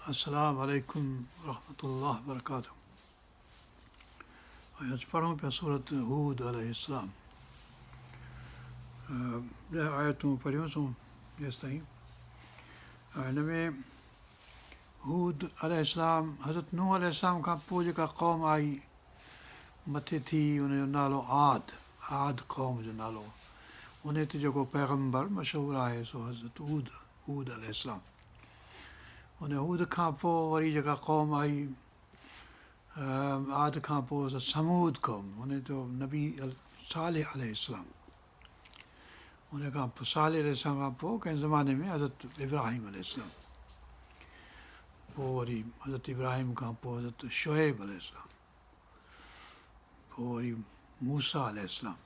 अस्सलाम वालेकुम रहमतुल्लाह वबरकातुहू। अॼु पढ़ूं पिया सूरत हूद अलैहिस्सलाम। 10 आयतूं पढ़ियूंसीं जेसि ताईं। हिन में हूद अलैहिस्सलाम हज़रत नूह अलैहिस्सलाम खां पोइ जेका क़ौम आई मथे थी, उनजो नालो आद क़ौम जो नालो। उन ते जेको पैगम्बर मशहूरु आहे सो हज़रत हूद अलैहिस्सलाम। उन हूद खां पोइ वरी जेका क़ौम आई आद खां पोइ समूद क़ौम, उन जो नबी सालेह अलैहिस्सलाम। उन खां पोइ सालेह अलैहिस्सलाम खां पोइ कंहिं ज़माने में हज़रत इब्राहिम अलैहिस्सलाम। पोइ वरी हज़रत इब्राहिम खां पोइ हज़रत शुएब अलैहिस्सलाम, पोइ वरी मूसा अलैहिस्सलाम।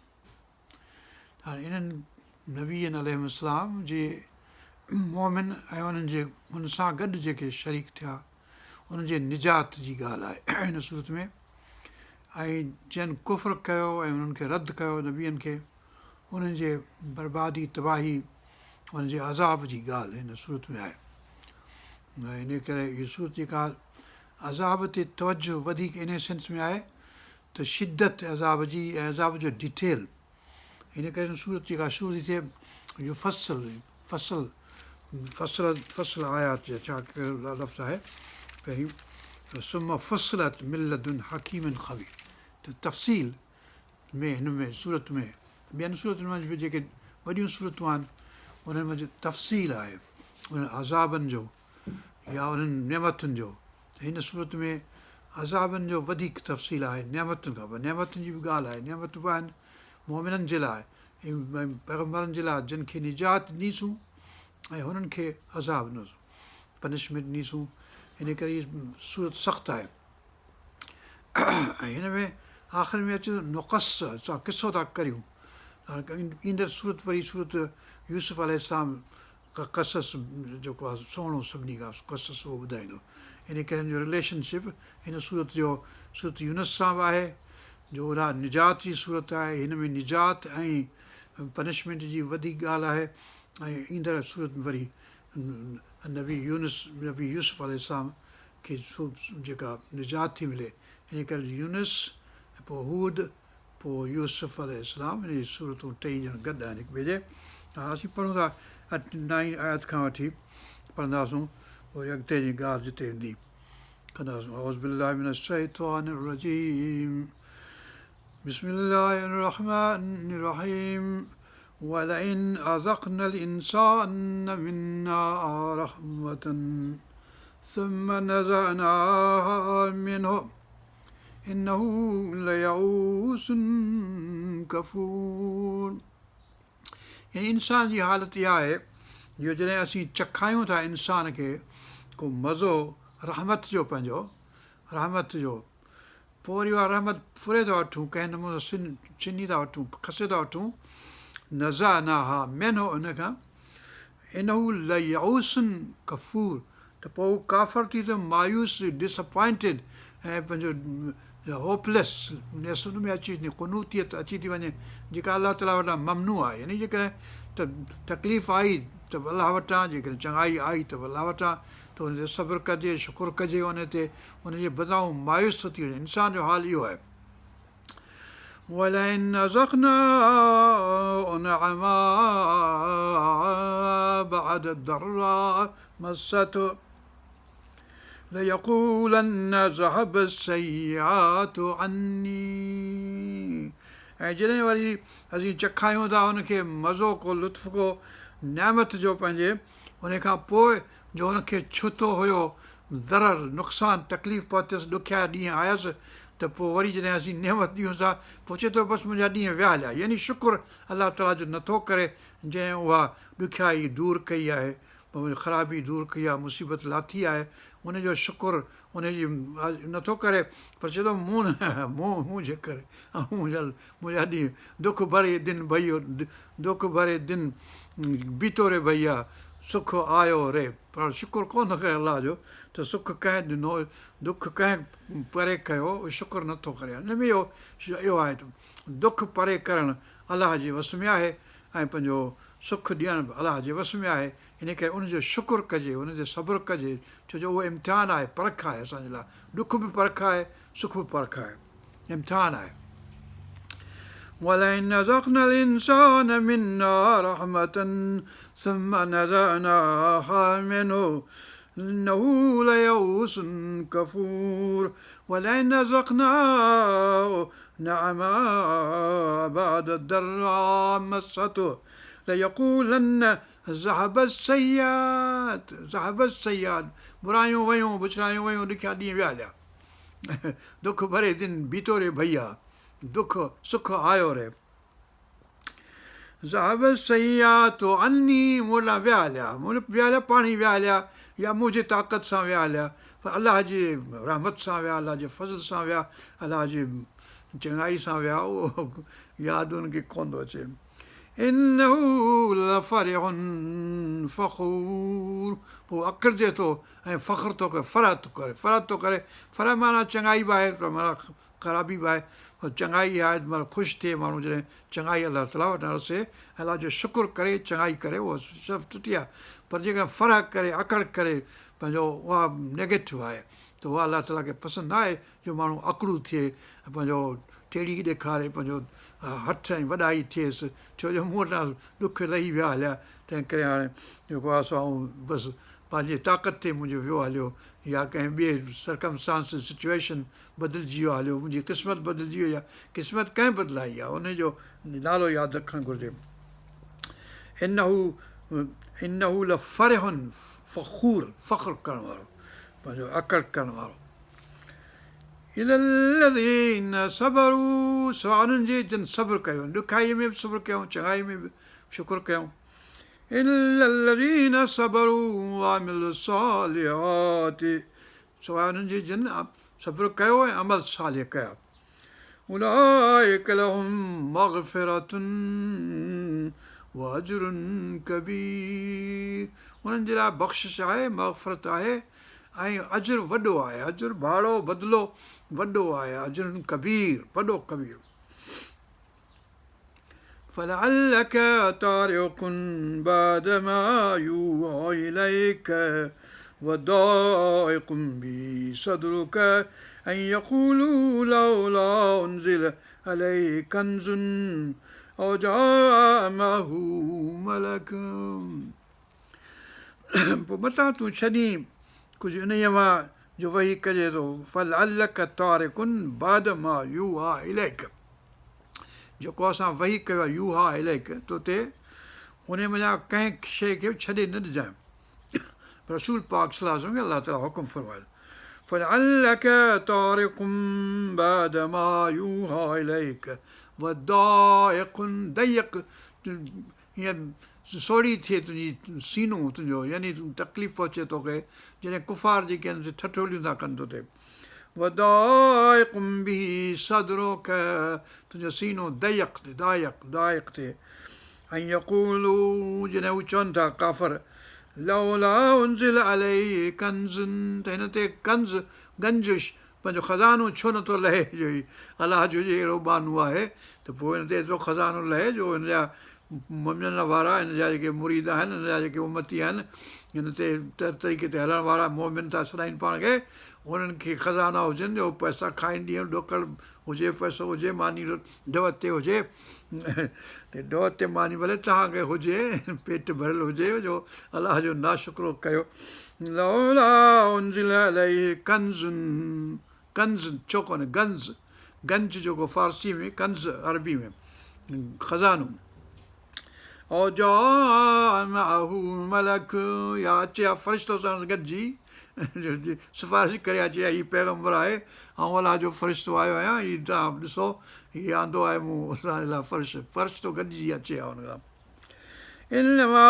हाणे इन्हनि नबीअनि अलैहिस्सलाम जे मोमिन ऐं उन्हनि सां गॾु जेके शरीक थिया, उन्हनि जे निजात जी ॻाल्हि आहे हिन सूरत में। ऐं जिन कुफ़्र कयो ऐं उन्हनि खे रद्द कयो नबीअनि खे, उन्हनि जे बर्बादी तबाही, उन्हनि जे अज़ाब जी ॻाल्हि हिन सूरत में आहे। ऐं इन करे हीअ सूरत जेका अज़ाब ते तवजो वधीक इन सेंस में आहे त शिदत अज़ाब जी ऐं अज़ाब जो डिटेल। हिन करे हिन सूरत जेका शुरू थी थिए इहो फसल आयात छा कहिड़ो लफ़्ज़ आहे पहिरीं सुम फसलत मिलदुन हकीमन ख़बीर। त तफ़सील में हिन में सूरत में ॿियनि सूरतुनि में बि जेके वॾियूं सूरतूं आहिनि उन्हनि में तफ़सील आहे उन्हनि अज़ाबनि जो या उन्हनि नेमतुनि जो। त हिन सूरत में अज़ाबनि जो वधीक तफ़सील आहे नेमतुनि खां पोइ। नेमतुनि जी बि ॻाल्हि आहे, नेमतूं बि आहिनि मोमिननि जे लाइ ऐं पैगम्बरनि जे लाइ जिन खे निजात ॾीसूं ऐं हुननि खे अज़ाब न पनिशमेंट ॾीसूं। हिन करे हीअ सूरत सख़्तु आहे। ऐं हिन में आख़िरि में अचे नुक़स असां किसो था करियूं। हाणे ईंदड़ सूरत वरी सूरत यूसुफ अलैहिस्सलाम कसस जेको आहे सुहिणो सभिनी खां कसस उहो ॿुधाईंदो। इन करे हिन जो रिलेशनशिप हिन सूरत यूनुस सां बि आहे, जो उहा निजात जी सूरत आहे। हिन में निजात ऐं पनिशमेंट जी वॾी ॻाल्हि आहे। ऐं ईंदड़ सूरत में वरी नबी यूसुफ अलैहिस्सलाम खे जेका निजात थी मिले। हिन करे यूनुस, पोइ हूद, पोइ यूसुफ अलैहिस्सलाम, इन सूरतूं टई ॼण गॾु आहिनि हिक ॿिए जे। हा असीं पढ़ूं था 9 आयत खां वठी पढ़ंदासूं, पोइ अॻिते जी ॻाल्हि जिते ईंदी कंदासूं। औज़ु बिल्लाहि मिनश शैतानिर रजीम, बिस्मिल्लाहिर रहमानिर रहीम। वलइन अज़क़नल इंसान मिन्ना रहमतन सुम्म नज़अनाहा मिन्हु इन्नहु लयऊसुन कफ़ूर। इंसान जी हालत इहा आहे जो जॾहिं असीं चखायूं था इंसान खे को मज़ो रहमत जो, पंहिंजो रहमत जो, पोइ वरी उहा रहमत फुरे था वठूं, कंहिं नमूने छिनी था वठूं, खसे था वठूं। नज़अनाहा मिन्हु, उन खां इन्नहु लयऊसुन कफ़ूर, त पोइ हू काफ़र थी थो, मायूस, डिसअपॉइंटेड ऐं पंहिंजो होपलेस नेस उन में अची वञे, क़ुनूतियत अची थी वञे जेका अलाह ताला वटां ममनू आहे। यानी जेकॾहिं तकलीफ़ आई त अलाह वटां, जेकॾहिं चङाई आई त अलाह वटां, त हुन ते सब्र कजे, शुकुरु कजे, उन ते उनजे बदिरां मायूस थो थी वञे। इंसान जो हाल इहो आहे। वलइन अज़क़नाहु नअमा बअद दर्रा मस्सतहु लयक़ूलन ज़हब सय्यातु अन्नी। ऐं जॾहिं वरी असीं चखायूं था हुनखे मज़ो, को लुत्फ़, को नेमत जो पंहिंजे, उन खां पोइ जो हुनखे छुतो हुयो ज़रर, नुक़सानु, तकलीफ़ पहुतसि, ॾुखिया ॾींहं आयसि, त पोइ वरी जॾहिं असीं नेमत ॾियूं था, पोइ चए थो बसि मुंहिंजा ॾींहं विया हलिया। यानी शुकुरु अलाह ताला जो नथो करे, जंहिं उहा ॾुखियाई दूरि कई आहे, ख़राबी दूरि कई आहे, मुसीबत लाथी आहे, उनजो शुकुरु उनजी नथो करे, पर चए थो मूं जे करे मुंहिंजा ॾींहं दुख भरे दिन भइयो, दुख भरे दिन बीतो रे भईया, सुख आयो रे। पर शुकुरु कोन करे अलाह जो, त सुख कंहिं ॾिनो, दुख कंहिं परे कयो, शुकुरु नथो करे। हिन में इहो आहे त दुख परे करणु अलाह जे वस में आहे, ऐं पंहिंजो सुखु ॾियणु अलाह जे वस में आहे, इन करे उनजो शुकुरु कजे, उनजो सब्रु कजे, छो जो उहो इम्तिहानु आहे, परख आहे असांजे लाइ, ॾुख बि परख आहे, सुख बि परख आहे, इम्तिहानु आहे। وَلَئِنْ أَذَقْنَا الْإِنسَانَ مِنَّا رَحْمَةً ثُمَّ نَزَعْنَاهَا مِنْهُ إِنَّهُ لَيَئُوسٌ كَفُورٌ وَلَئِنْ أَذَقْنَاهُ نَعْمَاءَ بَعْدَ ضَرَّاءٍ مَسَّتْهُ لَيَقُولَنَّ ذَهَبَ السَّيِّئَاتُ बुरायूं वयूं, बुछड़ायूं वयूं, ॾुखिया ॾींहं विया हलिया, दुख भरे दिन बीतो रे भैया, दुख सुख आयो रे। ज़हब सयात अन्नी, मूं ॾांहुं विया हलिया, मूं विया हलिया, पाणी विया हलिया, या मुंहिंजी ताक़त सां विया हलिया, पर अलाह जी रहमत सां विया, अलाह जे फज़ल सां विया, अलाह जी चङाई सां विया, उहो यादि हुनखे कोन थो अचे। इन्नहू लफ़रिहुन फ़ख़ूर, पोइ अकिड़िजे थो ऐं फ़ख़्रु थो करे, फ़रह थो करे, फ़रह माना चङाई बि आहे, पर माना ख़राबी बि आहे, चङाई आहे माना ख़ुशि थिए माण्हू जॾहिं चङाई अलाह ताला वटां रसे, अलाह जो शुकुरु करे, चङाई करे, उहा सभु सुठी आहे, पर जेकॾहिं फ़रह करे, अकड़ करे पंहिंजो, उहा नेगेटिव आहे, त उहा अलाह ताला खे पसंदि न आहे जो माण्हू अकड़ू थिए, पंहिंजो टेड़ी ॾेखारे, पंहिंजो हथ ऐं वॾाई थिएसि, छो जो मूं वटां ॾुख लही विया हलिया, तंहिं करे हाणे जेको आहे सो बसि पंहिंजे ताक़त ते मुंहिंजो वियो हलियो, या कंहिं ॿिए सरकमस्टांस सिचुएशन बदिलजी वियो हलियो, मुंहिंजी क़िस्मत बदिलजी वई आहे, क़िस्मत कंहिं बदिलाई आहे, उनजो नालो यादि रखणु घुरिजे। इन्नहू लफ़रिहुन फ़ख़ूर, फ़ख़्रु करण वारो, पंहिंजो अकड़ करण वारो। इलल्लज़ीन सबरू, उन्हनि जे जिन सब्रु कयो, ॾुखाईअ में बि सब्रु कयूं, चङाई में बि शुकुरु कयूं। इलल्लज़ीन सबरू वअमिलु सालिहाति, सवाइ उन्हनि जे जिन सब्रु कयो ऐं अमल सालिह कया। उलाइक लहुम मग़फ़िरतुन व अज्रुन कबीर, उन्हनि जे लाइ बख़्शिश आहे, मग़फ़िरत आहे ऐं अज्रु वॾो आहे, अज्रु भाड़ो बदिलो वॾो आहे, अज्रुन कबीर, वॾो कबीर। فلعلك تارك بعد ما يوحى إليك وضائق به صدرك أن يقولوا لولا أنزل عليه كنز أو جاء معه ملك। पोइ मतां तूं छॾी कुझु इन्हीअ मां जो वही कजे थो, फलअलक तारिकुन बाद मां यूहा इलैक, जेको असां वही कयो आहे यूहा इलैक, त उते उन मञा कंहिं शइ खे छॾे न ॾिजांइ, रसूल पाक सलाह खे अलाह ताला हुकुम फरमायो, फलअलक तारिकुन बाद मां यूहा इलैक वदाइकुन, दयक हीअं सोढ़ी थिए तुंहिंजी सीनो तुंहिंजो, यानी तकलीफ़ अचे तोखे, जॾहिं कुफ़ार जेके आहिनि ठठोलियूं था कनि तो थिए, वदाइकुम बिही सदरुक, तुंहिंजो सीनो दयक दाइक थिए, ऐं यक़ूलू, जॾहिं हू चवनि था काफ़र, लौला उनज़िल अलैहि कंज़ुन, त हिन ते गंज पंहिंजो ख़ज़ानो छो नथो लहे, जो अलाह जो अहिड़ो बानू आहे त पोइ हिन ते एतिरो ख़ज़ानो लहे जो हिन जा मञण वारा, हिन जा जेके मुरीद आहिनि, हिन जा जेके उमती आहिनि, हिन ते तरीक़े ते हलण वारा मोमिन था सदाईं पाण खे, उन्हनि खे ख़ज़ाना हुजनि जो पैसा खाईंदी ॾोकड़ हुजे, पैसो हुजे, मानी ढव ते हुजे, ढव ते मानी भले तव्हांखे हुजे, पेट भरियलु हुजे, जो अलाह जो नाशुक्रो कयो। लौला उनज़िल अलैहि कंज़ुन, कंज़ छो कोन्हे, गंज जेको फारसी में, कंज़ अरबी में ख़ज़ानो, औ जा मअहू मलक, या अचे हा फ़रिश्तो सां गॾिजी, सिफ़ारिश करे अचे हा, हीउ पैगम्बर आहे, ऐं अलाह जो फ़रिश्तो आयो आहियां, हीउ तव्हां ॾिसो, हीउ आंदो आहे मूं असांजे लाइ फ़रिश्तो गॾिजी अचे हा हुन खां। इन्नमा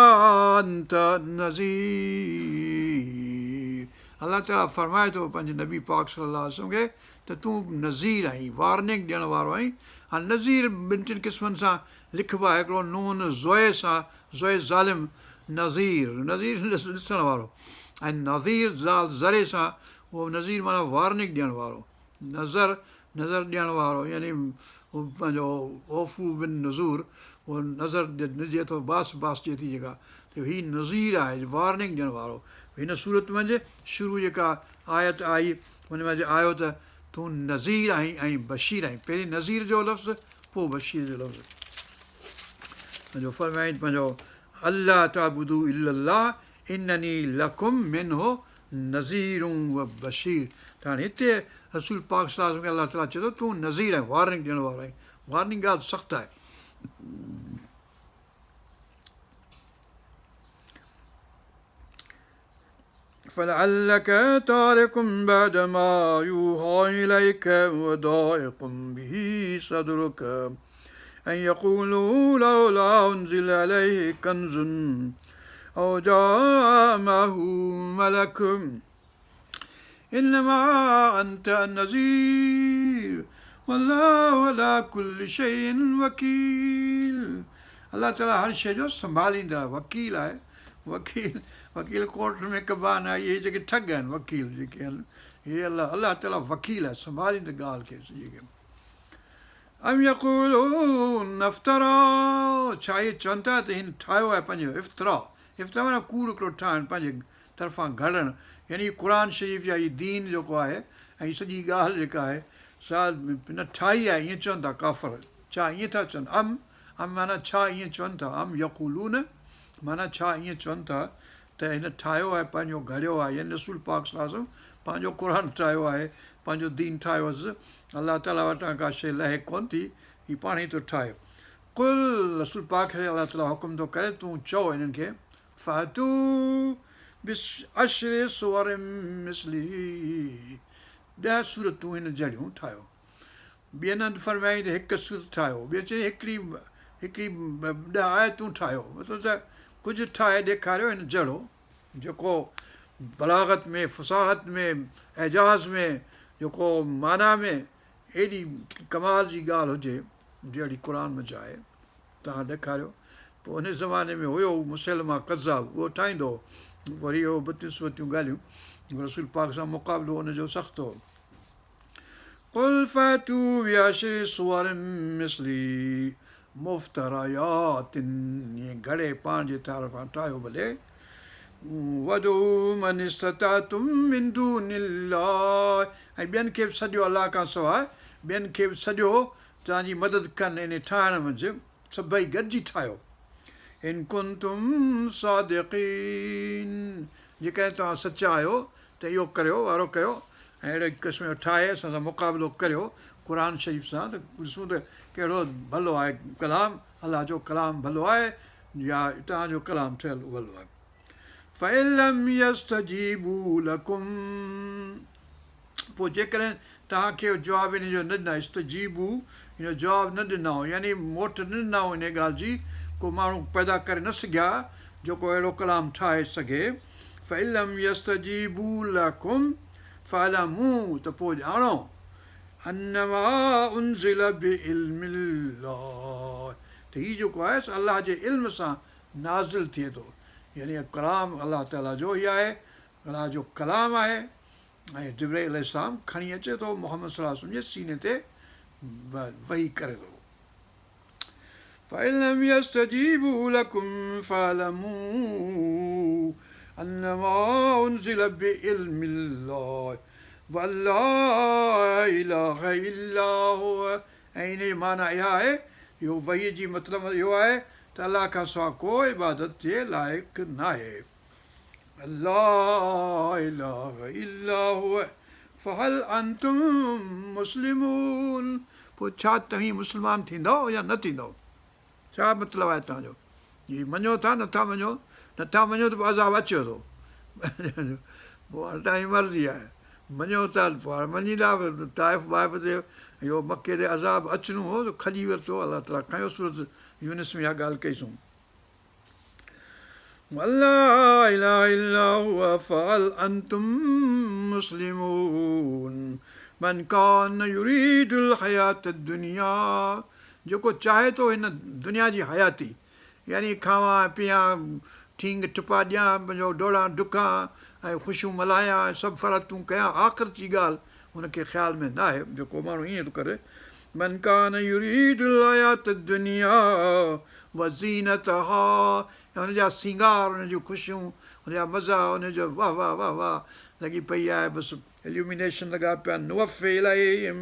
अंत नज़ीर, अलाह ताला फरमाए थो पंहिंजे नबी पाक सल्लल्लाहु अलैहि वसल्लम खे त तूं नज़ीर आहीं, वार्निंग ॾियण वारो आहीं। हाणे नज़ीर ॿिनि टिनि क़िस्मनि सां लिखिबो आहे, हिकिड़ो नून ज़ोए सां, ज़ोए ज़ालिम, नज़ीर ॾिसण वारो, ऐं नज़ीर ज़ाल ज़रे सां, उहो नज़ीर माना वार्निंग ॾियण वारो, नज़र ॾियण वारो, यानी हू पंहिंजो औफ़ू बिन नज़ूर, उहो नज़र ॾिजे थो बास बास जे थी जेका त हीउ नज़ीर आहे वार्निंग ॾियण वारो। हिन सूरत मंझि शुरू जेका आयत आई हुन में आयो त तूं नज़ीर आहीं ऐं बशीर आहीं। पहिरीं नज़ीर जो लफ़्ज़ु पोइ बशीर जो लफ़्ज़ु। पंहिंजो फरमाईं पंहिंजो अल्लाह ताबुदू इल्लल्लाह इन्ननी लकुम मिनहु नज़ीरुं व बशीर। त हाणे हिते रसूल पाक सल्लल्लाहु अलैहि वसल्लम खे अलाह ताला चए थो तूं नज़ीर आहीं, वार्निंग ॾियण वारो आहीं। वार्निंग ॻाल्हि सख़्तु आहे। فلعلك تارك بعد ما يوحى إليك وضائق به صدرك أن يقولوا لولا أنزل عليه كنز أو جاء معه ملك إنما أنت نذير والله على كل شيء وكيل। अलाह ताला हर शइ जो संभालींदड़ आहे, वकील आहे। वकील कोर्ट में कबा न आहे, इहे जेके ठग आहिनि वकील जेके आहिनि, इहे अलाह ताला वकील आहे, संभालींदड़ ॻाल्हि खे सॼी खे। अम यक़ूलून नफ़्तरा, छा इहे चवनि था त हिन ठाहियो आहे पंहिंजो इफ़्तिरा। इफ़्तिरा माना कूड़ हिकिड़ो ठाहिणु पंहिंजे तरफ़ां घड़णु, यानी क़ुर शरीफ़ या हीउ दीन जेको आहे ऐं सॼी ॻाल्हि जेका आहे सा न ठाही आहे, ईअं चवनि था काफ़िर। छा ईअं था चवनि? अम माना छा ईअं चवनि था? अम यक़ूलून माना छा ईअं चवनि था त हिन ठाहियो आहे पंहिंजो घड़ियो आहे, यानी रसूल पाक सल्लल्लाहु अलैहि वसल्लम पंहिंजो क़ुर ठाहियो आहे, पंहिंजो दीन ठाहियो हुअसि। अलाह ताला वटां का शइ लहे कोन्ह थी, हीउ पाण ई थो ठाहे। कुल रसूल पाक खे अलाह ताला हुकुम थो करे तूं चओ हिननि खे फ़ातू बिस अशरे सुवरिम मिस्लिही, 10 सूरतूं हिन जहिड़ियूं ठाहियो। ॿियनि हंधि फरमाईं त हिकु सूरत ठाहियो, ॿियो चई हिकिड़ी 10 आयतूं ठाहियो। मतिलबु त कुझु ठाहे ॾेखारियो हिन जहिड़ो जेको बलागत में, फ़ुसाहत में, एजाज़ में, जेको माना में एॾी कमाल जी ॻाल्हि हुजे जहिड़ी क़ुर में आहे, तव्हां ॾेखारियो। पोइ उन ज़माने में हुयो मुसलमा कज़ाब, उहो ठाहींदो वरी उहो 32 ॻाल्हियूं, रसूल पाक सां मुक़ाबिलो हुनजो सख़्तु हो। कुल फ़ातू बिअशरि सुवरिम मिस्ली मुफ़्तरायातिन, ईअं घड़े पाण जे तरफ़ां ठाहियो भले। वदू मन इस्तताअतुम मिन दूनिल्लाह, ऐं ॿियनि खे बि सॼो अलाह खां सवाइ ॿियनि खे बि सॼो तव्हांजी मदद कनि इन ठाहिण मंझि, सभई गॾिजी ठाहियो। इन कुंतुम सादिक़ीन, जेकॾहिं तव्हां सचा आहियो त इहो करियो, वारो कयो ऐं अहिड़े क़िस्म जो ठाहे असां सां मुक़ाबिलो करियो क़ुर शरीफ़ सां, त ॾिसूं त कहिड़ो भलो आहे कलाम, अलाह जो कलाम भलो आहे या तव्हांजो कलाम ठहियलु भलो आहे। फ़इलम यस्तजीबू लकुम, पोइ जेकॾहिं तव्हांखे जवाबु हिन जो न ॾिना, इस्तजीबू हिन जो जवाबु न ॾिनव, यानी मोट न ॾिनव हिन ॻाल्हि जी, को माण्हू पैदा करे न सघिया जेको अहिड़ो कलाम ठाहे सघे। फ़इलम यस्तजीबू लकुम फ़अलमू, त पोइ ॼाणो अन्नमा उनज़िल बिइल्मिल्लाह, त हीउ जेको आहे अलाह जे इल्म सां नाज़िल थिए थो, यानी कलाम अलाह ताला जो ई आहे, अलाह जो कलाम आहे ऐं जिब्राईल अलैहिस्सलाम खणी अचे थो मोहम्मद सल्लल्लाहु अलैहि वसल्लम जे सीने ते वही करे थो। फ़इलम यस्तजीबू लकुम फ़अलमू अन्नमा उनज़िल बिइल्मिल्लाह वल्ला इलाहा इल्ला हुव, ऐं इन जो माना इहा आहे, इहो वही जी मतिलबु इहो आहे त अलाह खां सवाइ को इबादत जे लाइक़ु न आहे। अल्लाह इलाहा इल्ला हुव फ़हल अंतुम मुस्लिमून, पोइ छा तव्हीं मुस्लमान थींदव या न थींदव? छा मतिलबु आहे तव्हांजो? हीअ मञो था, नथा मञो? नथा मञो त पोइ अज़ाब अचे थो, पोइ हाणे तव्हांजी मर्ज़ी आहे। मञो था पोइ हाणे मञींदा, ताइफ़ वाइफ़ ते इहो मके ते अज़ाब अचिणो हो त खॼी वरितो, अलाह ताला खयो सूरत यूनिस में इहा ॻाल्हि कईसूं। अल्लाह इलाहा इल्ला हुव फ़हल अंतुम मुस्लिमून मन कान युरीदुल हयात दुनिया, जेको चाहे थो हिन दुनिया जी हयाती, यानी खावां पीआं, ठींग ठिपा ॾियां, पंहिंजो डोड़ां ॾुकां ऐं ख़ुशियूं मल्हायां, सभु फ़रातूं कयां, आख़िर जी ॻाल्हि हुनखे ख़्याल में न आहे, जेको माण्हू ईअं थो करे। मन कान युरीदुल हयात दुनिया व ज़ीनतहा, हुनजा सिंगार, हुनजूं ख़ुशियूं, हुनजा मज़ा, हुनजो वाह वाह वाह वाह लॻी पई आहे। बसि इल्यूमिनेशन लॻा पिया। नुवफ़े इलैहिम,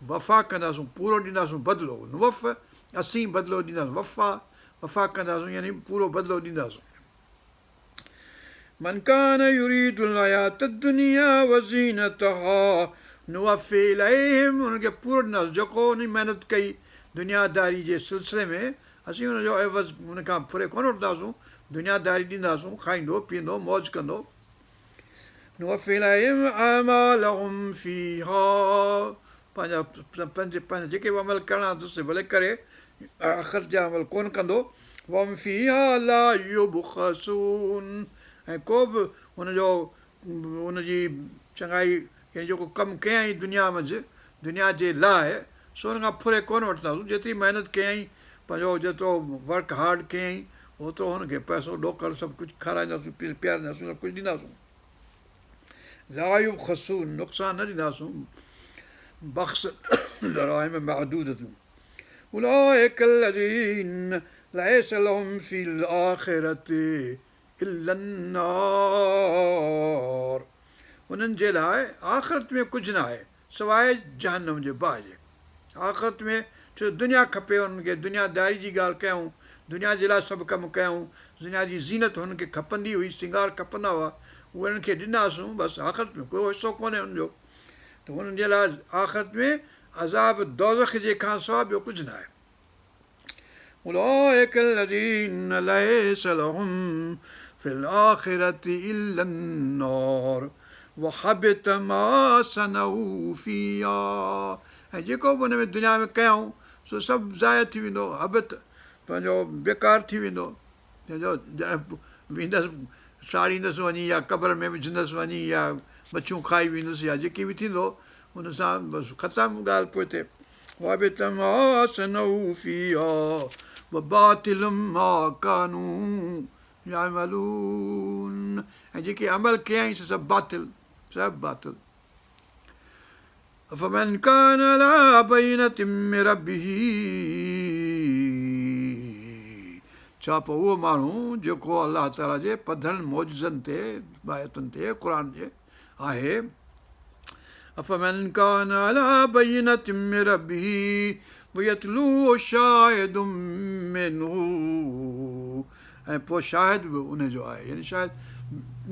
वफ़ा कंदासूं, पूरो ॾींदासूं बदिलो। नुवफ़ असीं बदिलो ॾींदासीं, वफ़ा कंदासूं यानी पूरो बदिलो ॾींदासूं। मन कान युरीदुल हयात दुनिया व ज़ीनतहा नुवफ़े इलैहिम, हुनखे पूरो ॾींदासीं। जेको हुन महिनत कई दुनियादारी जे सिलसिले में, असीं हुनजो एवज़ हुनखां फुरे कोन वठंदासूं, दुनियादारी ॾींदासूं, खाईंदो पीअंदो मौज कंदो। नुवफ़े इलैहिम अमालहुम फ़ीहा, पंहिंजा जेके बि अमल करणा अथसि भले करे, आख़िरत जा अमल कोन कंदो। वम फ़ीहा ला युबख़सून, ऐं को बि हुनजो हुनजी चङाई यानी जेको कमु कयईं दुनिया मंझि, दुनिया जे लाइ, सो हुन खां फुरे कोन वठंदासूं। जेतिरी महिनत कयईं, पंहिंजो जेतिरो वर्क हार्ड कयईं, ओतिरो हुनखे पैसो ॾोकड़ सभु कुझु खाराईंदासूं, पीआरींदासूं, सभु कुझु ॾींदासूं। ला युबख़सून, नुक़सानु न ॾींदासूं। बख़्स दराहिम महदूदतुन उलाइक الذین लैस लहुम फ़िल आख़िरति इल्ला अन्नार, उन्हनि जे लाइ आख़िरत में कुझु न आहे सवाइ जहन्नम जे बाहि जे। आख़िरत में छो दुनिया खपे हुननि खे, दुनियादारी जी ॻाल्हि कयूं, दुनिया जे लाइ सभु कमु कयूं, दुनिया जी ज़ीनत हुननि खे खपंदी हुई, सिंगार खपंदा हुआ, उहे हुननि खे ॾिनासूं, बसि आख़िरत में को हिसो कोन्हे हुनजो। त हुननि जे लाइ आख़िरत में अज़ाब दोज़ख जे खां सवाइ ॿियो कुझु न आहे। उलाइक الذین लैस लहुम फ़िल आख़िरति इल्ला अन्नार वहबित मा सनऊ फ़ीहा, ऐं जेको बि हुन में दुनिया में कयूं सो सभु ज़ाया थी वेंदो, हबित पंहिंजो बेकार थी वेंदो। पंहिंजो वेंदसि साड़ींदसि वञी, या क़बर में विझंदसि वञी, या मच्छियूं खाई वेंदसि, या जेकी बि थींदो हुन सां बसि ख़तमु ॻाल्हि पोइ थिए। वहबित मा सनऊ फ़ीहा वबातिल मा कानू यामलून, ऐं जेके अमल कयईं से सभु बातिल, सभु बातिल। फमन कान अला बैनतिन मिन रब्बिही, छा पोइ उहो माण्हू जेको अलाह ताला जे पधरनि मौजज़नि ते, आयतुनि ते, क़ुर जे आहे। अफ़मन कान अला बैनतिन मिन रब्बिही वयतलूहु शाहिदुम मिनहु, ऐं पोइ शाहिद बि उनजो आहे, यानी शायदि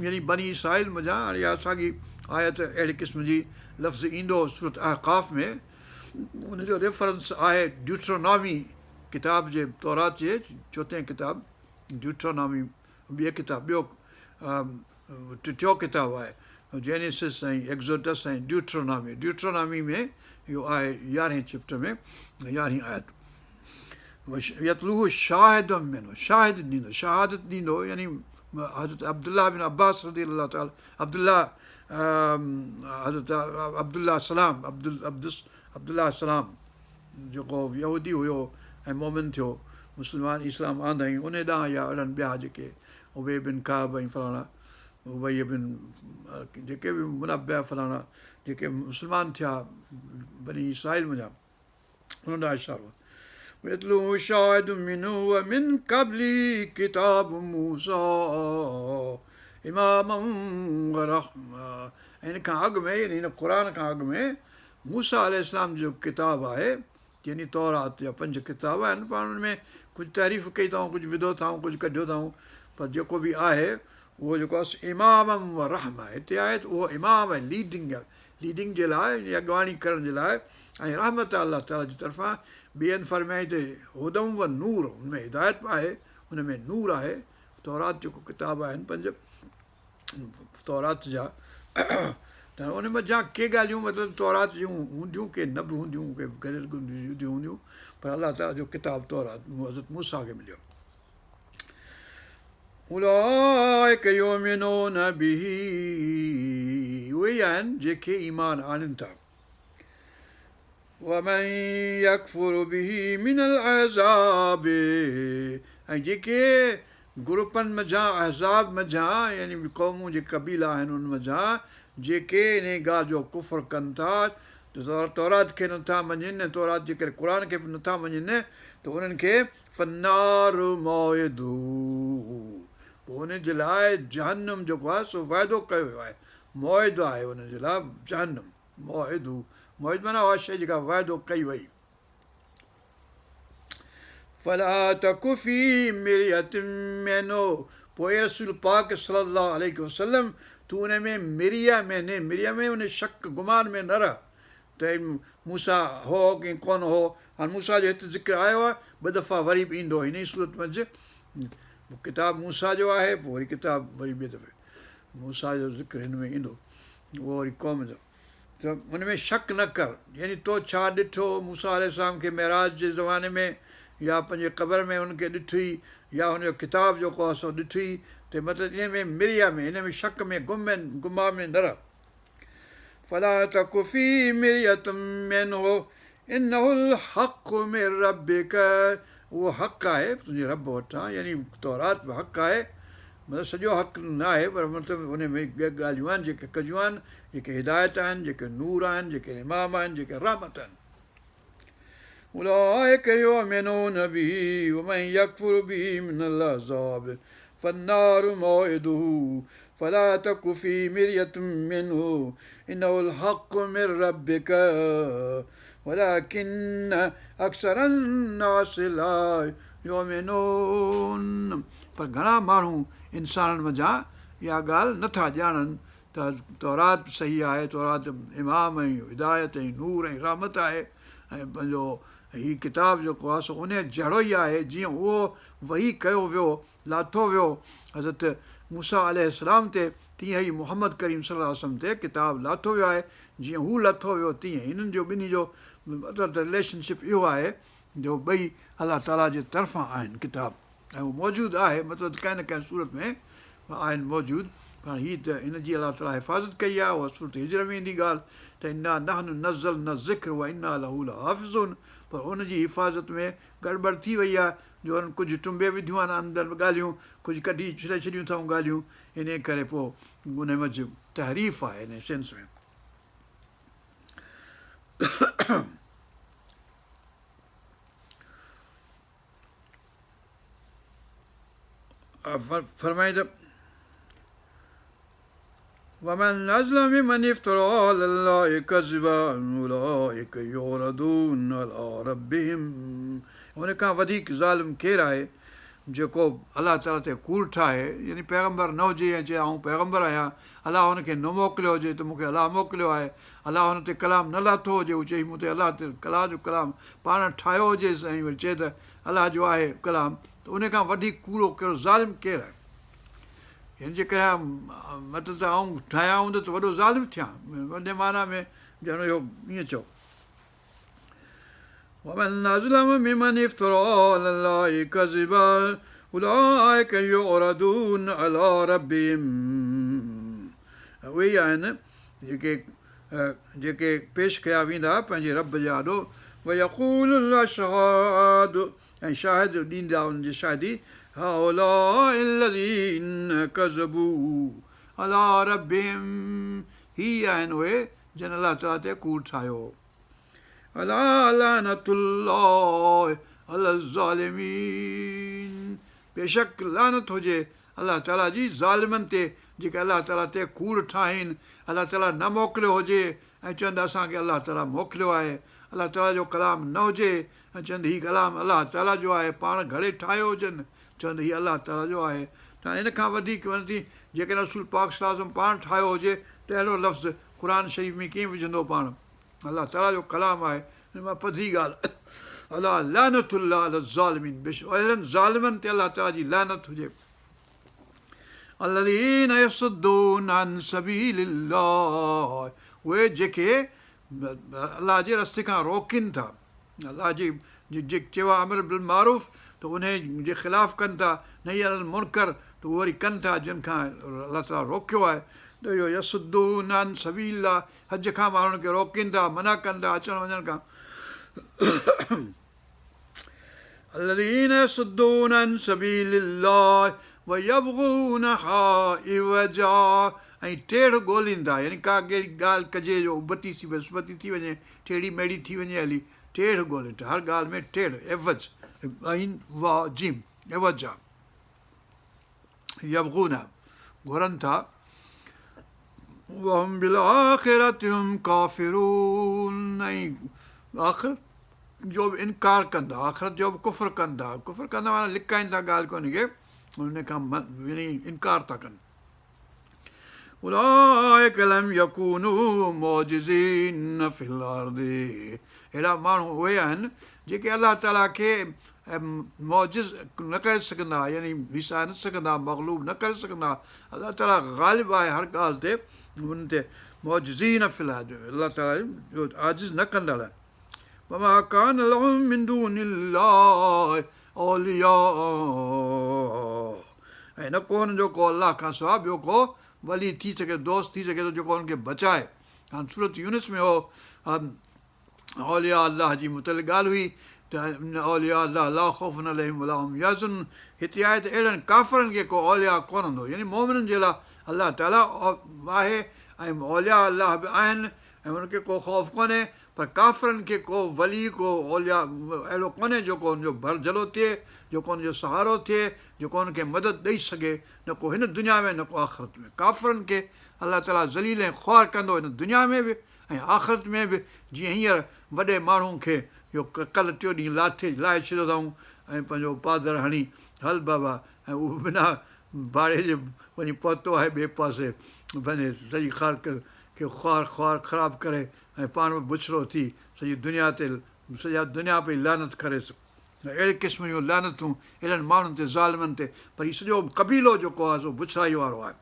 यानी बनी इसराइल मञा। हाणे इहा साॻी आयत अहिड़े क़िस्म जी लफ़्ज़ ईंदो सूरत अहक़ाफ़ में, उनजो रेफरेंस आहे ड्यूट्रोनॉमी किताब जे, तौरात जे 4 किताब ड्यूट्रोनॉमी, ॿिए किताब, ॿियो टियों किताबु आहे जेनेसिस ऐं एक्ज़ोडस ऐं ड्यूट्रोनॉमी। ड्यूट्रोनॉमी में इहो आहे 11हें चैप्टर में 11हीं आयत। यतलूहु शाहिदुम मिनहु, शाहिद ॾींदो, शहादत ॾींदो, यानी हज़रत अब्दुल्लाह बिन अब्बास रज़ी अलाह ताला, हज़रत अब्दुल्लाह सलाम, अब्दुल्लाह सलाम जेको यहूदी हुयो ऐं मोमिन थियो, मुस्लमान इस्लाम आंदाई, उन ॾांहुं या अहिड़नि ॿिया जेके उबे बिन काब ऐं फलाणा, उबई बिन जेके बि मुनब्बे फलाणा जेके मुस्लमान थिया बनी इसराइल वञा, उन ॾांहुं इशारो। यतलूहु शाहिदुम मिनहु व मिन क़ब्ली किताब मूसा इमामम व रहमा, ऐं हिन खां अॻु में यानी हिन क़ुर खां अॻु में मूसा अलैहिस्सलाम जो किताबु आहे, यानी तौरात जा 5 किताब आहिनि। पाण हुन में कुझु तारीफ़ कई अथऊं, कुझु विधो अथऊं, कुझु कढियो अथऊं, पर जेको बि आहे उहो जेको आहे इमामम व रहमा, हिते आहे त उहो इमाम आहे, लीडिंग जे लाइ, अॻुवाणी करण जे लाइ, ऐं रहमत अलाह ताला जी तरफ़ां। ॿियनि फरमाई त हुदम व नूर, हुनमें हिदायत बि आहे, हुनमें नूर आहे। तौरात जेको किताब आहिनि 5 तौरात जा, त उन मथां के ॻाल्हियूं मतिलबु तौरात जूं हूंदियूं, के न बि हूंदियूं, के गॾियल हूंदियूं, पर अलाह ताला जो किताबु तौरात हज़रत मूसा खे मिलियो। उलाइक युमिनून बिही, उहे ई आहिनि जेके ईमान आणनि था। वमन यकफुर बिही मिनल अहज़ाब, ऐं जेके ग्रुपनि मंझां, अहज़ाब मंझां, यानी क़ौमूं जे क़बीला आहिनि उन मंझां जेके इन ॻाल्हि जो कुफ़ुर कनि था तौरात खे नथा मञनि ऐं तौरात जे करे क़ुर खे बि नथा मञनि त उन्हनि खे फन्नार मौइदू, पोइ उनजे लाइ जहन्नम जेको आहे सो वाइदो कयो वियो आहे। मौइदो आहे उनजे लाइ जहन्नम, मौइदू मौइद माना उहा शइ जेका वाइदो कई वई। फला तकु फी मिरियतिन मिन्हु, पोइ रसूल पाक सल्लल्लाहु अलैहि वसल्लम तूं उन में मिरिया में न, मिरिया में उन शक गुमान में न रह त मूसा हो की कोन हो। हाणे मूसा जो हिते ज़िक्र आयो आहे, ॿ दफ़ा वरी बि ईंदो हिन ई सूरत मंझि। किताब मूसा जो आहे, पोइ वरी किताब वरी ॿिए दफ़े मूसा जो ज़िक्र हिन में ईंदो, उहो वरी क़ौम जो। त उन में शक न कर, यानी तो छा ॾिठो मूसा अलैहिस्सलाम खे मेराज जे ज़माने में, या पंहिंजे क़बर में हुनखे ॾिठी, या हुनजो किताब जेको आहे सो ॾिठी, त मतिलबु इन में मिरिया में, हिन में शक में गुमा में न रह। फला तकु फी मिरियतिन मिन्हु इन्नहुल हक़्क़ु मिन रब्बिक, उहो हक़ु आहे तुंहिंजे रब वटां, यानी तौरात बि हक़ु आहे, मतिलबु सॼो हक़ु न आहे, पर मतिलबु उन में ॻाल्हियूं आहिनि जेके कजियूं आहिनि, जेके हिदायत आहिनि, जेके नूर आहिनि, जेके इमाम आहिनि, जेके रहमत आहिनि। उलाइक युमिनून बिही वमन यकफुर बिही मिनल अज़ाब फन्नार मौइदुहु फला तकु फी मिरियतिन मिन्हु इन्नहुल हक़्क़ु मिन रब्बिक वलाकिन्न अक्सरन नास ला युमिनून, पर घणा माण्हू इंसाननि मंझां इहा ॻाल्हि नथा ॼाणनि त तौरात सही आहे, तौरात इमाम ऐं हिदायत ऐं नूर ऐं रहमत आहे, ऐं पंहिंजो हीउ किताब जेको आहे सो उन जहिड़ो ई आहे जीअं उहो वही कयो वियो, लाथो वियो हज़रत मूसा अलैहिस्सलाम ते, तीअं ई मुहम्मद करीम सल्लल्लाहु अलैहि वसल्लम ते किताब लाथो वियो आहे। जीअं हू लथो वियो तीअं हिननि जो ॿिन्ही जो मतिलबु रिलेशनशिप इहो आहे जो ॿई अलाह ताला जे तरफ़ां आहिनि किताब, ऐं उहो मौजूदु आहे, मतिलबु कंहिं न कंहिं सूरत में आहिनि मौजूदु। पर हीअ त हिनजी अलाह ताला हिफ़ाज़त कई आहे, उहा सूरत हिजर में ईंदी ॻाल्हि त इना नहनु नज़लना ज़िक्र व इना लहू लहाफ़िज़ून, पर हुनजी हिफ़ाज़त में गड़बड़ थी वई आहे, जो हुननि कुझु टुंबे विधियूं आहिनि अंदरि ॻाल्हियूं, कुझु कढी छॾे छॾियूं अथऊं ॻाल्हियूं, इन करे पोइ उन मंझि तहरीफ़ आहे इन सेंस में। फरमाईं त ومن أظلم ممن افترى على الله كذبا أولئك يعرضون على ربهم, हुन खां वधीक ज़ालिम केरु आहे जेको अलाह ताला ते कूड़ ठाहे, यानी पैगम्बर न हुजे ऐं चए आऊं पैगम्बर आहियां, अलाह हुनखे न मोकिलियो हुजे त मूंखे अलाह मोकिलियो आहे, अलाह हुन ते कलाम न लाथो हुजे, हू चई मूं ते अलाह ते अलाह जो कलाम पाण ठाहियो हुजेसि ऐं वरी चए त अलाह जो आहे कलाम, त उन खां वधीक कूड़ो कहिड़ो ज़ालिम केरु आहे। हिन जे करे मतिलबु त आऊं ठाहियां हूंदो त वॾो ज़ालिम थियां, वॾे माना में ॼण इहो ईअं चओ। ومن أظلم ممن افترى على الله كذبا أولئك يعرضون على ربهم, उहे ई आहिनि जेके पेश कया वेंदा पंहिंजे रब जे आॾो, वयक़ूल अशहाद, ऐं शाहिद ॾींदा उन्हनि जी शाहिदी, هؤلاء الذين كذبوا على ربهم, ही आहिनि उहे जिन अलाह ताला ते कूड़ ठाहियो। अला लानतुल्लाह अला ज़ालिमीन, बेशक लानत हुजे अलाह ताला जी ज़ालिमनि ते जेके अलाह ताला ते कूड़ ठाहिनि, अलाह ताला न मोकिलियो हुजे ऐं चवंदा असांखे अलाह ताला मोकिलियो आहे, अलाह ताला जो कलाम न हुजे ऐं चवंदा हीउ कलाम अलाह ताला जो आहे, पाण घणे ठाहियो हुजनि चवंदा हीउ अलाह ताला जो आहे। त इन खां वधीक वञी जेकॾहिं रसूल पाक सल्लल्लाहु अलैहि वसल्लम पाण ठाहियो हुजे त अहिड़ो लफ़्ज़ क़ुर शरीफ़ में कीअं विझंदो पाण, अलाह ताला जो कलाम आहे, हिन मां पधी ॻाल्हि। अला लानतुल्लाह अला ज़ालिमीन, बेशक अहिड़नि ज़ालिमनि ते अलाह ताला जी लानत हुजे। الذين يصدون عن سبيل الله, उहे जेके अलाह जे रस्ते खां रोकनि था, अलाह जी चयो आहे अमर बिल मारूफ़ त उन जे ख़िलाफ़ु कनि था, नही अल मुनकर त उहे वरी कनि था जिन खां अलाह ताला रोकियो आहे। त इहो यसुद्दून अन सबीलिल्लाह, हज खां माण्हुनि खे रोकनि था, मना कनि था अचण वञण खां। الذين يصدون عن سبيل الله ويبغونها عوجا ऐं टेड़ ॻोल्हींदा, यानी का कहिड़ी ॻाल्हि कजे जो उबती थी विस्पती थी वञे, टेड़ी मेड़ी थी वञे हली, टेड़ ॻोल्हिनि, हर ॻाल्हि में टेड़, एवज, ऐं वाह जिम, एवज आहे, यबगून घुरनि था, वहम बिलआखिरति हुम काफ़िरून, ऐं आख़िर जो बि इनकार कंदा, आख़िरत जो बि कुफ़ुर कंदा माना लिकाइनि था ॻाल्हि कोन्हे के, उन खां यानी इनकार था कनि। उलाइक लम यकूनू मौजिज़ीन फिल अर्दि, अहिड़ा माण्हू उहे आहिनि जेके अलाह ताला खे मौजिज़ न करे सघंदा, यानी विसाए न सघंदा, मग़लूब न करे सघंदा। अलाह ताला ग़ालिब आहे हर ॻाल्हि ते, हुन ते मौजिज़ीन फिल अर्दि, अलाह ताला जो आजिज़ न कंदड़। वमा कान लहुम मिन दूनिल्लाहि औलिया, ऐं न को हुनजो को अलाह खां सवाइ ॿियो को वली थी सघे, दोस्त थी सघे थो जेको हुनखे बचाए। हाणे सूरत यूनिस में हो औलिया अलाह जी मुतलिक़ ॻाल्हि हुई त औलिया अलाह ला ख़ौफ़ुन अलैहिम वला हुम यहज़नुन, हिते आहे त अहिड़नि काफ़िरनि खे को औलिया कोन हूंदो, यानी मोमिननि जे लाइ अलाह ताला आहे ऐं औलिया अलाह बि आहिनि ऐं हुनखे को ख़ौफ़ कोन्हे, पर काफ़िरनि खे को वली को औलिया अहिड़ो कोन्हे जेको हुनजो भरजलो थिए, जेको हुनजो सहारो थिए, जेको हुनखे मदद ॾेई सघे, न को हिन दुनिया में न को आख़िरत में। काफ़िरनि खे अलाह ताला ज़लील ऐं ख़्वार कंदो हिन दुनिया में बि ऐं आख़िरत में बि, जीअं हींअर वॾे माण्हू खे इहो कल्ह टियों ॾींहुं लाहे छॾियो अथऊं ऐं पंहिंजो पादर हणी हल बाबा, ऐं उहो बिना भाड़े जे वञी पहुतो आहे ॿिए पासे, पंहिंजे सॼी ख़ारक खे ख़्वार ख़राबु करे ऐं पाण बि बुछड़ो थी सॼी दुनिया ते, सॼा दुनिया पई लानत करेसि। अहिड़े क़िस्म जूं लानतूं अहिड़नि माण्हुनि ते, ज़ालिमनि ते, पर हीउ सॼो क़बीलो जेको आहे सो बुछड़ाई वारो आहे।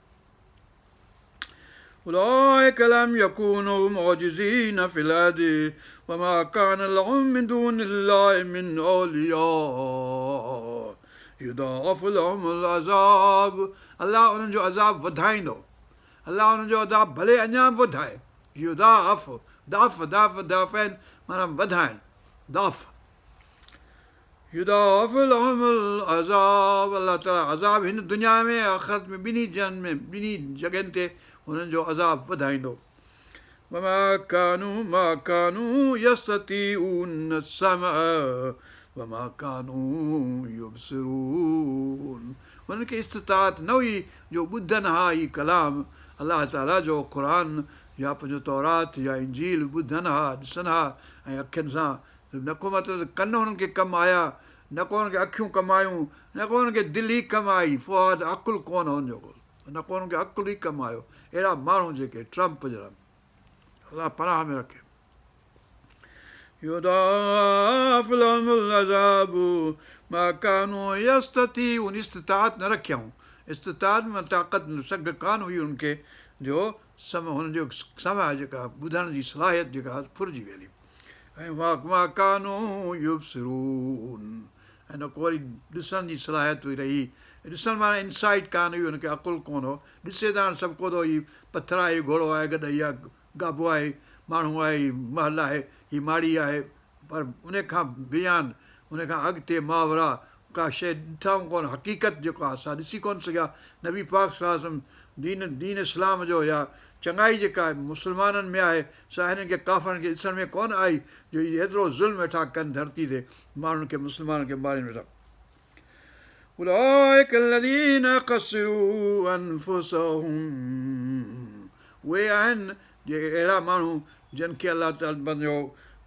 उलाइक लम यकूनू मौजिज़ीन फिल अर्दि वमा कान लहुम मिन दूनिल्लाहि मिन औलिया युदाअफ़ु लहुमुल अज़ाब, अलाह उन्हनि जो अज़ाब वधाईंदो, अलाह उन्हनि जो अज़ाब भले अञा बि वधाए, युदाअफ़ दाफ़ माना वधाइनि, दाफ़ युदाअफ़ु लहुमुल अज़ाब, अलाह ताला अज़ाब हिन दुनिया में आख़िरत में ॿिन्ही जॻहियुनि ते हुननि जो अज़ाब वधाईंदो। वमा कानू यस्ततीऊन समअ वमा कानू युबसिरून, हुननि खे इस्तिताअत न हुई जो ॿुधनि हा ही कलाम अलाह ताला जो, क़ुरान या पंहिंजो तौरात या इंजील ॿुधनि हा, ॾिसनि हा ऐं अखियुनि सां, न को मतिलबु कन हुननि खे कमु आया, न को हुननि खे अखियूं कमायूं, न को हुननि खे दिलि ई कमु आई, फ़ुआद अकुलु कोन हुनजो, न को हुननि खे अकुलु ई कमु आयो। अहिड़ा माण्हू जेके ट्रम्प जहिड़ा, अलाह पनाह में रखे। युदाअफ़ु लहुमुल अज़ाबु मा कानू यस्ततीऊन, इस्तिताअत न रखियऊं, इस्तिताअत में ताक़त सघ कान हुई हुननि खे, जो हुनजो समय जेका ॿुधण जी सलाहियत जेका फुरिजी वियली। ऐं मा कानू युबसिरून, ऐं न को वरी ॾिसण जी सलाहियत हुई रही, ॾिसण माना इनसाइट कान हुई हुनखे, अकुलु कोन हो, ॾिसे त हाणे सभु को थो, हीउ पथर आहे, घोड़ो आहे, गॾु इहा गाबो आहे, माण्हू आहे, हीउ महल आहे, हीअ माड़ी आहे, पर उन खां बियान, उन खां अॻिते मावरा का शइ ॾिठऊं कोन, हक़ीक़त जेको आहे असां ॾिसी कोन सघिया। नबी पाक सल्लल्लाहु अलैहि वसल्लम दीन इस्लाम जो या चङाई जेका मुस्लमाननि में आहे सा हिननि खे काफ़रनि खे ॾिसण में कोन आई, जो इहे एतिरो ज़ुल्म वेठा कनि धरती ते, माण्हुनि खे मुस्लमाननि खे मारीनि वेठा। उलाइक الذين خسروا أنفسهم, उहे आहिनि अहिड़ा माण्हू जिन खे अलाह ताला पंहिंजो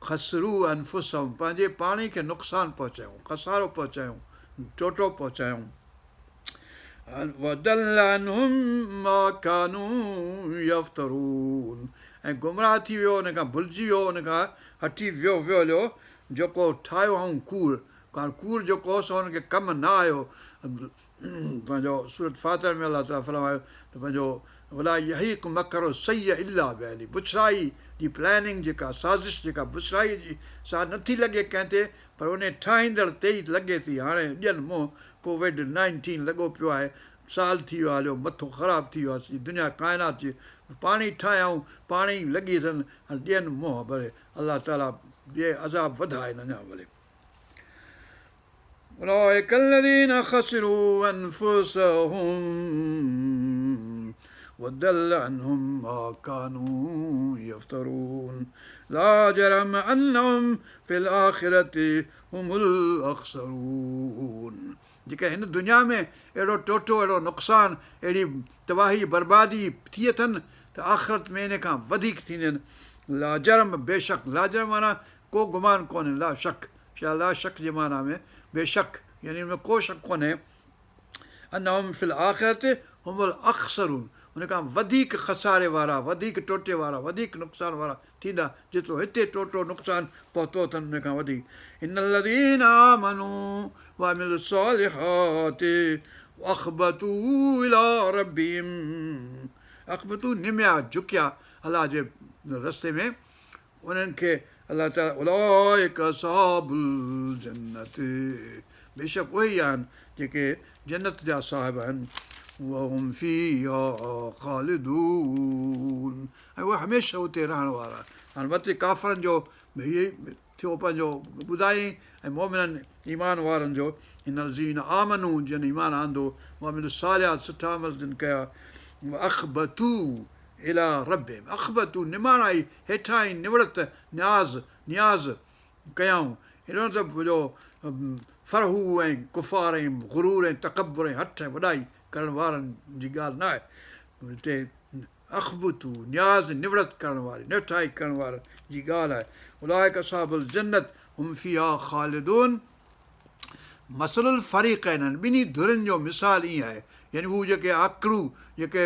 खसरू अनफुसहम, पंहिंजे पाण ई खे नुक़सानु पहुचायूं, खसारो पहुचायूं, टोटो पहुचायूं। वदल अनहुम मा कानू यफ्तरून, ऐं गुमराह थी वियो, हुन खां भुलिजी वियो, हुन खां हटी वियो हलियो जेको ठाहियो हुअऊं कूड़, कारण कूड़ जेको हो सो हुनखे कमु न आयो। पंहिंजो सूरत फातिर में अलाह ताला फरमायो त पंहिंजो वला यहीक मकरो सही इला बयाली, बुछड़ाई जी प्लैनिंग जेका साज़िश जेका बुछड़ाई जी सा नथी लॻे कंहिं ते, पर उन ठाहींदड़ ते ई लॻे थी। हाणे ॾियनि मुंहुं कोविड-19 लॻो पियो आहे, साल थी वियो आहे, हलियो मथो ख़राबु थी वियो आहे, दुनिया काइनात जी पाण ई ठाहियऊं, पाण ई लॻी अथनि, हाणे ॾियनि मुंहुं, भले अलाह ताला ॿिए अज़ाब वधाए न अञा भले। أولئك الذين خسروا أنفسهم وضل عنهم ما كانوا يفترون لا جرم أنهم في الآخرة هم الأخسرون जेके हिन दुनिया में अहिड़ो टोटो अहिड़ो नुक़सानु अहिड़ी तबाही बर्बादी थी अथनि त आख़िरत में इन खां वधीक थींदियूं आहिनि लाजरम बेशक लाजरम माना को गुमान कोन्हे ला शक ला शक जे माना में बेशक यानी हुन में को शक कोन्हे अनहुम फिल आख़िरत हुमुल अख़सरून हुन खां वधीक खसारे वारा वधीक टोटे वारा वधीक नुक़सान वारा थींदा जेतिरो हिते टोटो नुक़सानु पहुतो अथनि हुन खां वधीक इन्नल्लज़ीना आमनू वअमिलु स्सालिहाति वअख़बतू इला रब्बिहिम अख़बतू निमिया झुकिया अलाह जे रस्ते में उन्हनि खे अलाह ताला उलाइका असहाबुल जन्नत बेशक उहे ई आहिनि जेके जन्नत जा साहिब आहिनि वहुम फ़ीहा ख़ालिदून ऐं उहे हमेशह उते रहण वारा हाणे मथे काफ़रनि जो इहे थियो पंहिंजो ॿुधायईं ऐं मोमिननि ईमान वारनि जो हिन ज़ीन आमनू जिन ईमान आंदो मोमिन सालियात सुठा अमल जिन कया अख़बतू इला रब अख़बतू निमाणाई हेठां ई निवड़त नियाज़ कयऊं हेॾो त जो फ़रहू ऐं कुफ़ार ऐं गुरूर ऐं तकबर ऐं हथ ऐं वॾाई करण वारनि जी ॻाल्हि न आहे हिते अख़बतू नियाज़ निवड़त करण वारी नेठाई करण वारनि जी ॻाल्हि आहे उलाइक असहाबुल जन्नत हुम फ़ीहा ख़ालिदून मसलुल फ़रीक़ आहिनि ॿिन्ही धुरियुनि जो मिसाल ईअं आहे यानी हू जेके आकड़ू जेके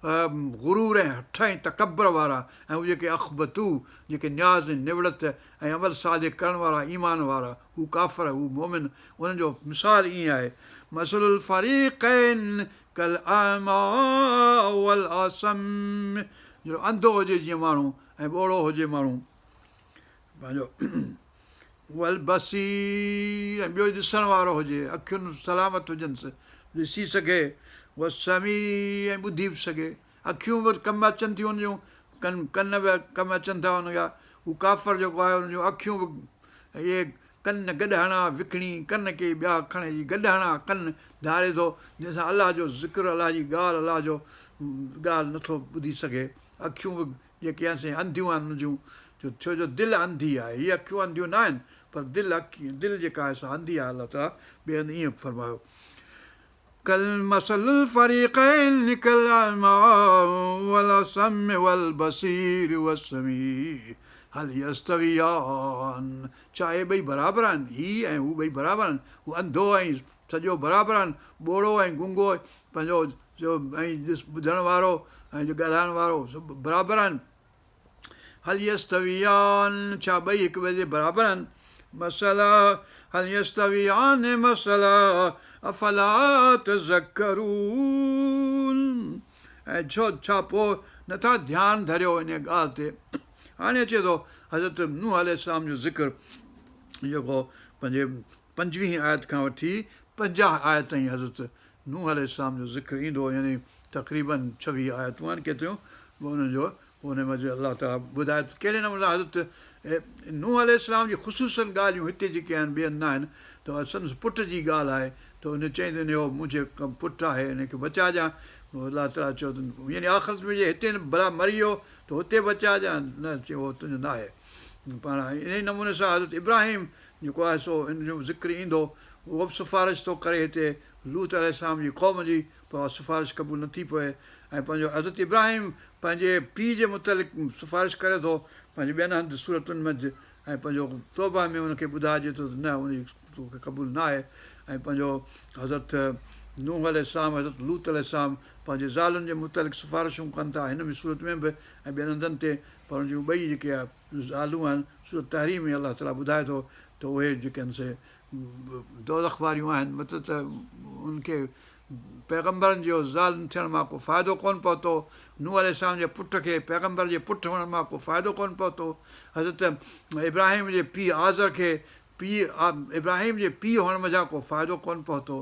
गुरूर ऐं हठ ऐं तकबर वारा ऐं उहे जेके अख़बतू जेके न्याज़ ऐं निवड़त ऐं अमल सादिक़ करण वारा ईमान वारा हू काफ़र हू मोमिन उन्हनि जो मिसाल ईअं आहे मसलुल फ़रीक़ैन कल अमा वल असम जो अंधो हुजे जीअं माण्हू ऐं ॿोड़ो हुजे माण्हू पंहिंजो वल बसीर ऐं ॿियो ॾिसण वारो हुजे अखियुनि सलामत हुजनिसि ॾिसी सघे उहा समी ऐं ॿुधी बि सघे अखियूं बि कमु अचनि थियूं हुनजूं कन बि कमु अचनि था हुनजा हू काफ़र जेको आहे हुन जूं अखियूं बि इहे कन गॾहणा विकिणी कन खे ॿिया खणे गॾहणा कन धारे थो जंहिंसां अलाह जो ज़िक्र अलाह जी ॻाल्हि अलाह जो ॻाल्हि नथो ॿुधी सघे अखियूं बि जेके आहिनि अंधियूं आहिनि हुनजूं छो जो दिलि अंधी आहे हीअ अखियूं अंधियूं न आहिनि पर दिलि जेका आहे सा अंधी आहे अलाह ताला ॿिए हंधि ईअं फरमायो कल मसलुल फ़रीक़ैन कल अमा वल असम वल बसीर वस्समी हल यस्तवियान छा इहे ॿई बराबरि आहिनि हीअ ऐं हू ॿई बराबरि आहिनि हू अंधो ऐं सॼो बराबरि आहिनि ॿोड़ो ऐं गुंगो पंहिंजो जो ऐं ॿुधण वारो ऐं जो ॻाल्हाइण वारो सभु बराबरि आहिनि हल यस्तवियान छा ॿई हिक ॿिए जे बराबरि आहिनि मसला हल यस्तवियान मसला अफला तज़क्करून ऐं छा पोइ नथा ध्यानु धरियो इन ॻाल्हि ते हाणे अचे थो हज़रत नूह अलैहिस्सलाम जो ज़िक्र जेको पंहिंजे 25 आयत खां वठी 50 आयत ताईं हज़रत नूह अलैहिस्सलाम जो ज़िक्र ईंदो यानी तक़रीबन 26 आयतूं आहिनि केतिरियूं उन्हनि जो उन में अलाह ताला ॿुधाए कहिड़े नमूने हज़रत नूह अलैहिस्सलाम जी ख़ुशूसन ॻाल्हियूं हिते जेके आहिनि ॿियनि न आहिनि त संदसि पुट जी ॻाल्हि आहे त हुन चईं त इहो मुंहिंजे पुटु आहे हिनखे बचाइजांइ अलाह ताला चयो त यानी आख़िरत में जे हिते भला मरी वियो त हुते बचाइजांइ न चयो उहो तुंहिंजो न आहे पाण इन ई नमूने सां हज़रत इब्राहिम जेको आहे सो हिन जो ज़िक्र ईंदो उहो बि सिफ़ारिश थो करे हिते लूत अलैहिस्सलाम जी क़ौम जी पर सिफ़ारिश क़बूल नथी पए ऐं पंहिंजो हज़रत इब्राहिम पंहिंजे पीउ जे मुतालिक़ सिफ़ारिश करे थो पंहिंजे ॿियनि हंधि सूरतुनि मंझि ऐं पंहिंजो तौबा में हुनखे ॿुधाइजे थो त न उन तोखे क़बूल न आहे ऐं पंहिंजो हज़रत नूह अलैहिस्सलाम हज़रत लूत अलैहिस्सलाम पंहिंजे ज़ालुनि जे मुतालिक़ सिफ़ारिशूं कनि था हिन में सूरत में बि ऐं ॿियनि हंधनि ते पर हुन जूं ॿई जेके आहे ज़ालूं आहिनि सूरत तहरीम में अलाह ताला ॿुधाए थो त उहे जेके आहिनि से दोज़ख वारियूं आहिनि मतिलबु त उनखे पैगम्बरनि जो ज़ाल थियण मां को फ़ाइदो कोन्ह पहुतो नूह अलैहिस्सलाम जे पुट खे पैगम्बर जे पुटु हुअण मां को फ़ाइदो कोन्ह पहुतो हज़रत इब्राहिम जे पीउ आज़र खे इब्राहिम जे पीउ हुअण मज़ा को फ़ाइदो कोन्ह पहुतो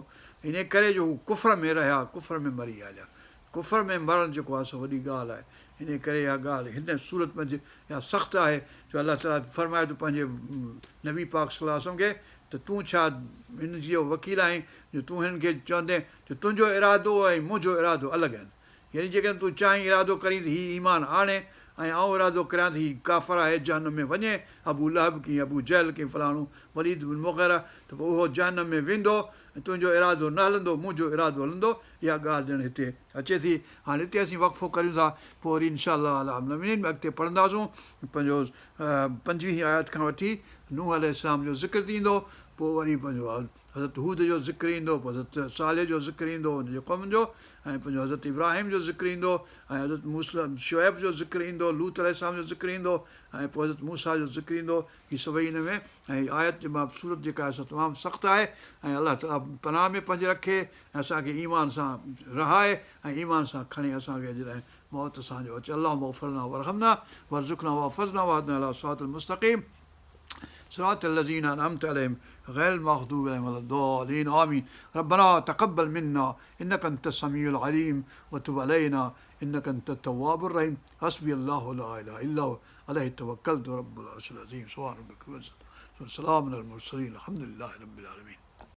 इन करे जो हू कुफर में रहिया कुफर में मरी हलिया कुफर में मरणु जेको आहे सो वॾी ॻाल्हि आहे इन करे इहा ॻाल्हि हिन सूरत में इहा सख़्तु आहे जो अलाह ताला फरमाए थो पंहिंजे नबी पाक सलाह खे त तूं छा हिन जो वकील आहीं जो तूं हिननि खे चवंदे जो तुंहिंजो इरादो ऐं मुंहिंजो इरादो अलॻि आहिनि यानी जेकॾहिं तूं चाहीं इरादो करीं त हीउ ईमान आणे ऐं आउं इरादो करियां त हीउ काफ़र आहे जहनम में वञे, अबू लहब कीअं अबू जहल कीअं फलाणो वलीद बिन मुग़ीरा, त पोइ उहो जहनम में वेंदो ऐं तुंहिंजो इरादो न हलंदो, मुंहिंजो इरादो हलंदो। इहा ॻाल्हि ॼण हिते अचे थी। हाणे हिते असीं वक़फ़ो करियूं था, पोइ वरी इनशा अॻिते पढ़ंदासूं। पंहिंजो 25 आयत खां वठी नूह अलैहिस्सलाम जो ज़िक्र थींदो, पोइ वरी पंहिंजो हज़रत हूद जो ज़िक्र ईंदो, पोइ हज़रत साले जो ज़िक्र ईंदो हुनजे क़ौम जो, ऐं पंहिंजो हज़रत इब्राहिम जो ज़िक्र ईंदो, ऐं हज़रत शुएब जो ज़िक्र ईंदो, लूत अलैहिस्सलाम जो ज़िक्र ईंदो, ऐं पोइ हज़रत मूसा जो ज़िक्र ईंदो। हीअ सभई हिन में ऐं आयत जे मां सूरत जेका आहे तमामु सख़्तु आहे, ऐं अलाह ताला पनाह में पंहिंजे रखे ऐं असांखे ईमान सां रहाए ऐं ईमान सां खणे असांखे जॾहिं मौत असांजो अचे। अलाह मग़फ़िरना वरहमना वरज़ुक़ना वहफ़ज़ना वहदना अला सिरातिल मुस्तक़ीम सिरातिल लज़ीना अनअमत अलैहिम ग़ैरिल मग़्दूबि अलैहिम वलद्दालीन आमीन। रब्बना तक़ब्बल मिन्ना इन्नका अंतस समीउल अलीम व तुब अलैना इन्नका अंतत तव्वाबुर रहीम। हस्बी अल्लाहु ला इलाहा इल्ला हु अलैहि तवक्कलतु रब्बुल अर्शिल अज़ीम। सुब्हान रब्बिका सलामुन अलल मुरसलीन अल्हम्दुलिल्लाहि रब्बिल आलमीन।